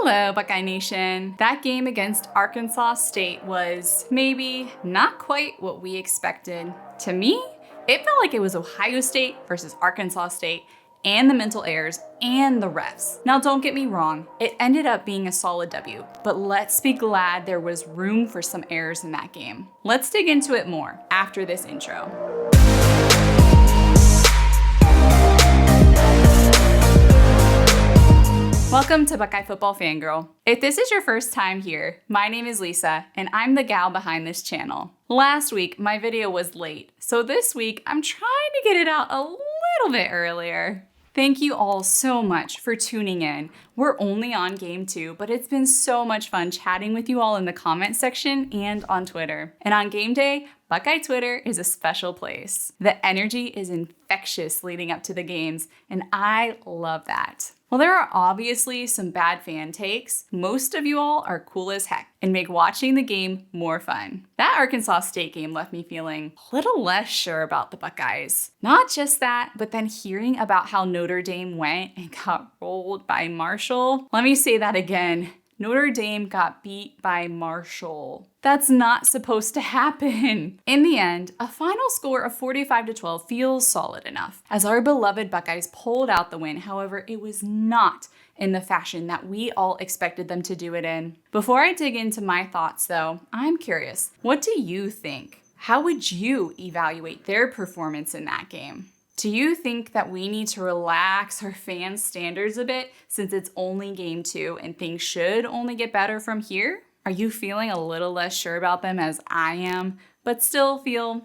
Hello, Buckeye Nation. That game against Arkansas State was maybe not quite what we expected. To me, it felt like it was Ohio State versus Arkansas State and the mental errors and the refs. Now don't get me wrong, it ended up being a solid W, but let's be glad there was room for some errors in that game. Let's dig into it more after this intro. Welcome to Buckeye Football Fangirl. If this is your first time here, my name is Lisa, and I'm the gal behind this channel. Last week, my video was late, so this week, I'm trying to get it out a little bit earlier. Thank you all so much for tuning in. We're only on game 2, but it's been so much fun chatting with you all in the comment section and on Twitter. And on game day, Buckeye Twitter is a special place. The energy is infectious leading up to the games, and I love that. While there are obviously some bad fan takes, most of you all are cool as heck and make watching the game more fun. That Arkansas State game left me feeling a little less sure about the Buckeyes. Not just that, but then hearing about how Notre Dame went and got rolled by Marshall. Let me say that again. Notre Dame got beat by Marshall. That's not supposed to happen. In the end, a final score of 45-12 feels solid enough, as our beloved Buckeyes pulled out the win. However, it was not in the fashion that we all expected them to do it in. Before I dig into my thoughts though, I'm curious, what do you think? How would you evaluate their performance in that game? Do you think that we need to relax our fans' standards a bit since it's only game 2 and things should only get better from here? Are you feeling a little less sure about them as I am, but still feel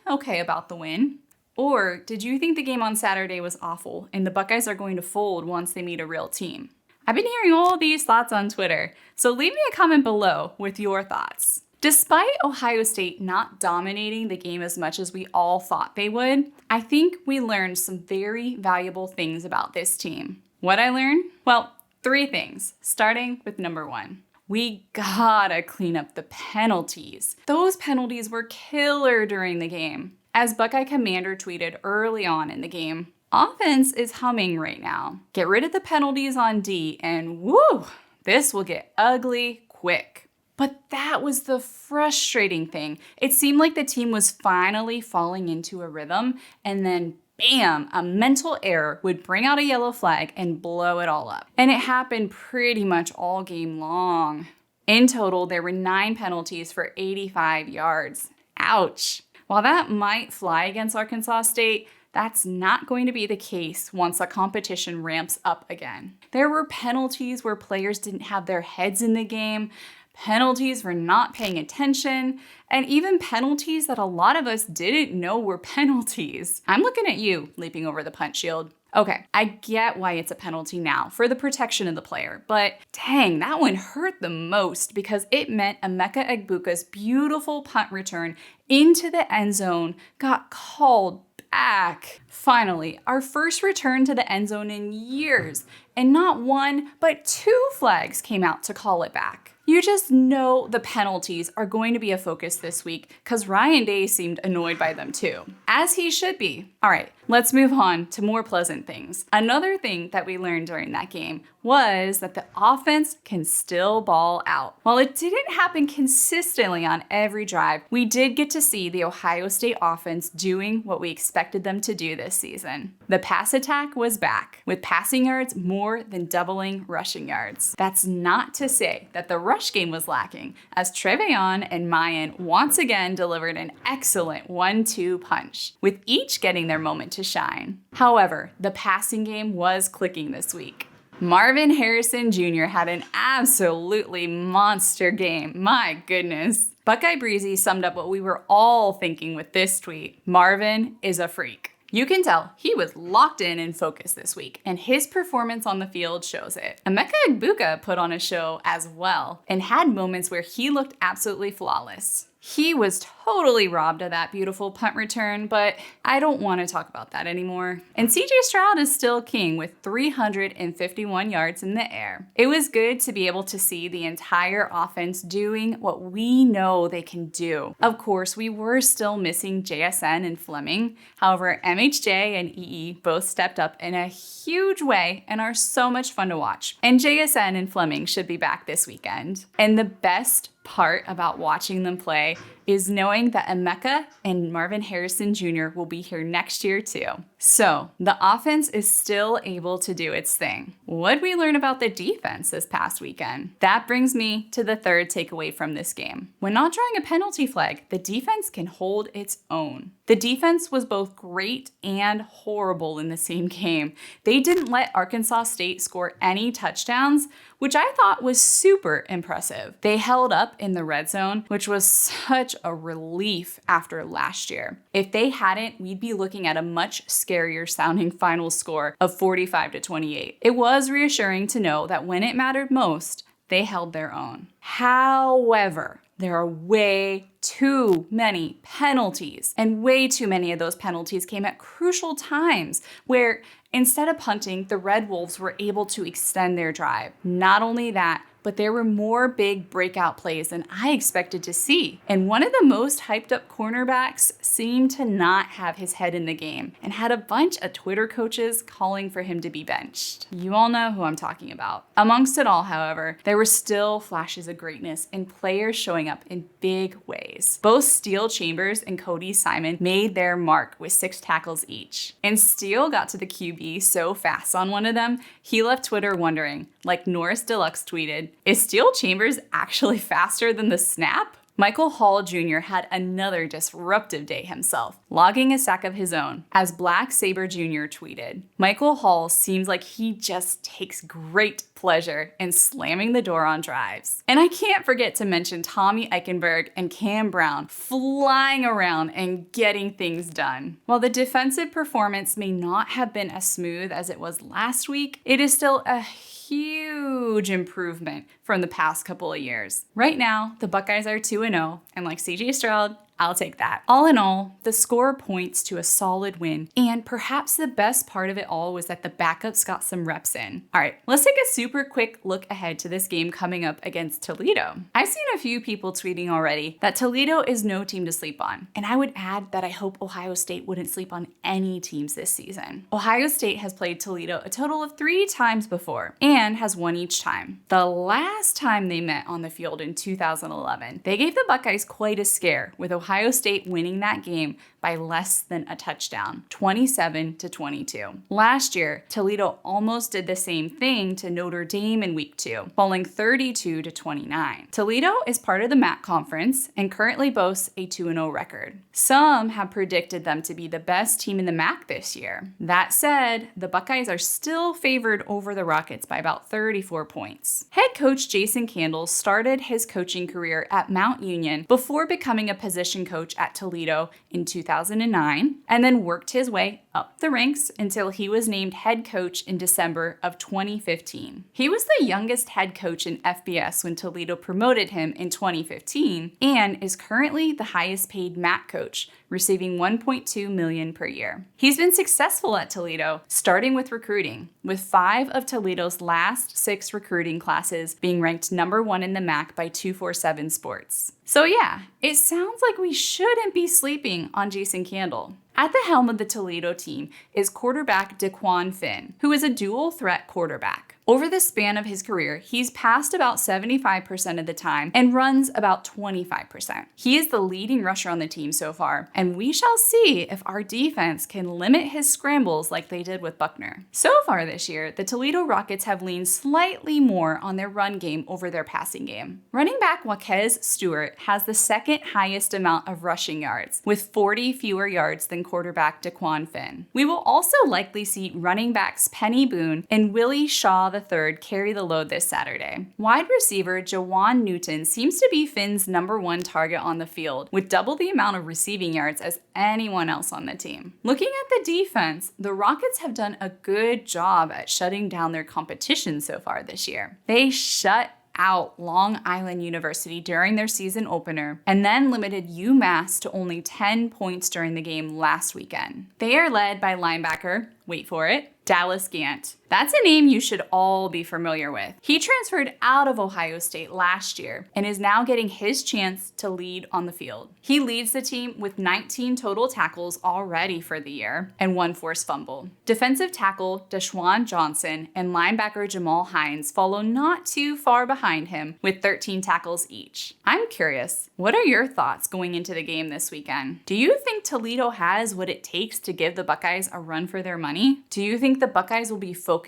okay about the win? Or did you think the game on Saturday was awful and the Buckeyes are going to fold once they meet a real team? I've been hearing all these thoughts on Twitter, so leave me a comment below with your thoughts. Despite Ohio State not dominating the game as much as we all thought they would, I think we learned some very valuable things about this team. What I learned? Well, 3 things, starting with number 1. We gotta clean up the penalties. Those penalties were killer during the game. As Buckeye Commander tweeted early on in the game, offense is humming right now. Get rid of the penalties on D and woo, this will get ugly quick. But that was the frustrating thing. It seemed like the team was finally falling into a rhythm, and then bam, a mental error would bring out a yellow flag and blow it all up. And it happened pretty much all game long. In total, there were 9 penalties for 85 yards. Ouch. While that might fly against Arkansas State, that's not going to be the case once the competition ramps up again. There were penalties where players didn't have their heads in the game, penalties for not paying attention, and even penalties that a lot of us didn't know were penalties. I'm looking at you, leaping over the punch shield. Okay, I get why it's a penalty now, for the protection of the player, but dang, that one hurt the most because it meant Emeka Egbuka's beautiful punt return into the end zone got called back. Finally, our first return to the end zone in years, and not 1, but 2 flags came out to call it back. You just know the penalties are going to be a focus this week because Ryan Day seemed annoyed by them too, as he should be. All right, let's move on to more pleasant things. Another thing that we learned during that game was that the offense can still ball out. While it didn't happen consistently on every drive, we did get to see the Ohio State offense doing what we expected them to do this season. The pass attack was back, with passing yards more than doubling rushing yards. That's not to say that the rush game was lacking, as Treveon and Mayan once again delivered an excellent 1-2 punch, with each getting their moment to shine. However, the passing game was clicking this week. Marvin Harrison Jr. had an absolutely monster game. My goodness. Buckeye Breezy summed up what we were all thinking with this tweet. Marvin is a freak. You can tell he was locked in and focused this week, and his performance on the field shows it. Emeka Egbuka put on a show as well and had moments where he looked absolutely flawless. He was totally robbed of that beautiful punt return, but I don't want to talk about that anymore. And CJ Stroud is still king with 351 yards in the air. It was good to be able to see the entire offense doing what we know they can do. Of course, we were still missing JSN and Fleming. However, MHJ and EE both stepped up in a huge way and are so much fun to watch. And JSN and Fleming should be back this weekend. And the best part about watching them play is knowing that Emeka and Marvin Harrison Jr. will be here next year too. So the offense is still able to do its thing. What'd we learn about the defense this past weekend? That brings me to the third takeaway from this game. When not drawing a penalty flag, the defense can hold its own. The defense was both great and horrible in the same game. They didn't let Arkansas State score any touchdowns, which I thought was super impressive. They held up in the red zone, which was such a relief after last year. If they hadn't, we'd be looking at a much scarier sounding final score of 45-28. It was reassuring to know that when it mattered most, they held their own. However, there are way too many penalties, and way too many of those penalties came at crucial times where instead of punting, the Red Wolves were able to extend their drive. Not only that, but there were more big breakout plays than I expected to see. And one of the most hyped up cornerbacks seemed to not have his head in the game and had a bunch of Twitter coaches calling for him to be benched. You all know who I'm talking about. Amongst it all, however, there were still flashes of greatness and players showing up in big ways. Both Steele Chambers and Cody Simon made their mark with 6 tackles each. And Steele got to the QB so fast on one of them, he left Twitter wondering, like Norris Deluxe tweeted, "Is Steele Chambers actually faster than the snap?" Michael Hall Jr. had another disruptive day himself, logging a sack of his own. As Black Saber Jr. tweeted, "Michael Hall seems like he just takes great pleasure in slamming the door on drives." And I can't forget to mention Tommy Eichenberg and Cam Brown flying around and getting things done. While the defensive performance may not have been as smooth as it was last week, it is still a huge improvement from the past couple of years. Right now, the Buckeyes are 2-0, and like CJ Stroud, I'll take that. All in all, the score points to a solid win, and perhaps the best part of it all was that the backups got some reps in. All right, let's take a super quick look ahead to this game coming up against Toledo. I've seen a few people tweeting already that Toledo is no team to sleep on, and I would add that I hope Ohio State wouldn't sleep on any teams this season. Ohio State has played Toledo a total of 3 times before, and has won each time. The last time they met on the field in 2011, they gave the Buckeyes quite a scare, with Ohio State winning that game by less than a touchdown, 27-22. Last year, Toledo almost did the same thing to Notre Dame in week 2, falling 32-29. Toledo is part of the MAC conference and currently boasts a 2-0 record. Some have predicted them to be the best team in the MAC this year. That said, the Buckeyes are still favored over the Rockets by about 34 points. Head coach Jason Candle started his coaching career at Mount Union before becoming a position coach at Toledo in 2009, and then worked his way up the ranks until he was named head coach in December of 2015. He was the youngest head coach in FBS when Toledo promoted him in 2015, and is currently the highest paid MAC coach, receiving $1.2 million per year. He's been successful at Toledo, starting with recruiting, with 5 of Toledo's last 6 recruiting classes being ranked number 1 in the MAC by 247 Sports. So yeah, it sounds like we shouldn't be sleeping on Jason Candle. At the helm of the Toledo team is quarterback Dequan Finn, who is a dual threat quarterback. Over the span of his career, he's passed about 75% of the time and runs about 25%. He is the leading rusher on the team so far, and we shall see if our defense can limit his scrambles like they did with Buckner. So far this year, the Toledo Rockets have leaned slightly more on their run game over their passing game. Running back Jacquez Stuart has the second highest amount of rushing yards, with 40 fewer yards than quarterback Dequan Finn. We will also likely see running backs Peny Boone and Willie Shaw III carry the load this Saturday. Wide receiver Jerjuan Newton seems to be Finn's number 1 target on the field, with double the amount of receiving yards as anyone else on the team. Looking at the defense, the Rockets have done a good job at shutting down their competition so far this year. They shut out Long Island University during their season opener, and then limited UMass to only 10 points during the game last weekend. They are led by linebacker, wait for it, Dallas Gant. That's a name you should all be familiar with. He transferred out of Ohio State last year and is now getting his chance to lead on the field. He leads the team with 19 total tackles already for the year and 1 forced fumble. Defensive tackle Desjuan Johnson and linebacker Jamal Hines follow not too far behind him with 13 tackles each. I'm curious, what are your thoughts going into the game this weekend? Do you think Toledo has what it takes to give the Buckeyes a run for their money? Do you think the Buckeyes will be focused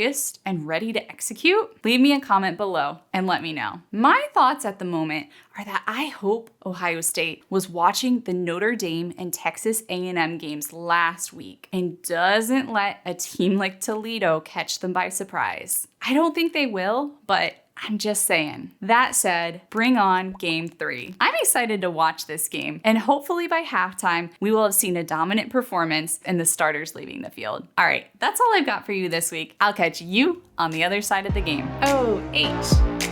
and ready to execute? Leave me a comment below and let me know. My thoughts at the moment are that I hope Ohio State was watching the Notre Dame and Texas A&M games last week and doesn't let a team like Toledo catch them by surprise. I don't think they will, but I'm just saying. That said, bring on game 3. I'm excited to watch this game, and hopefully by halftime, we will have seen a dominant performance and the starters leaving the field. All right, that's all I've got for you this week. I'll catch you on the other side of the game. OH.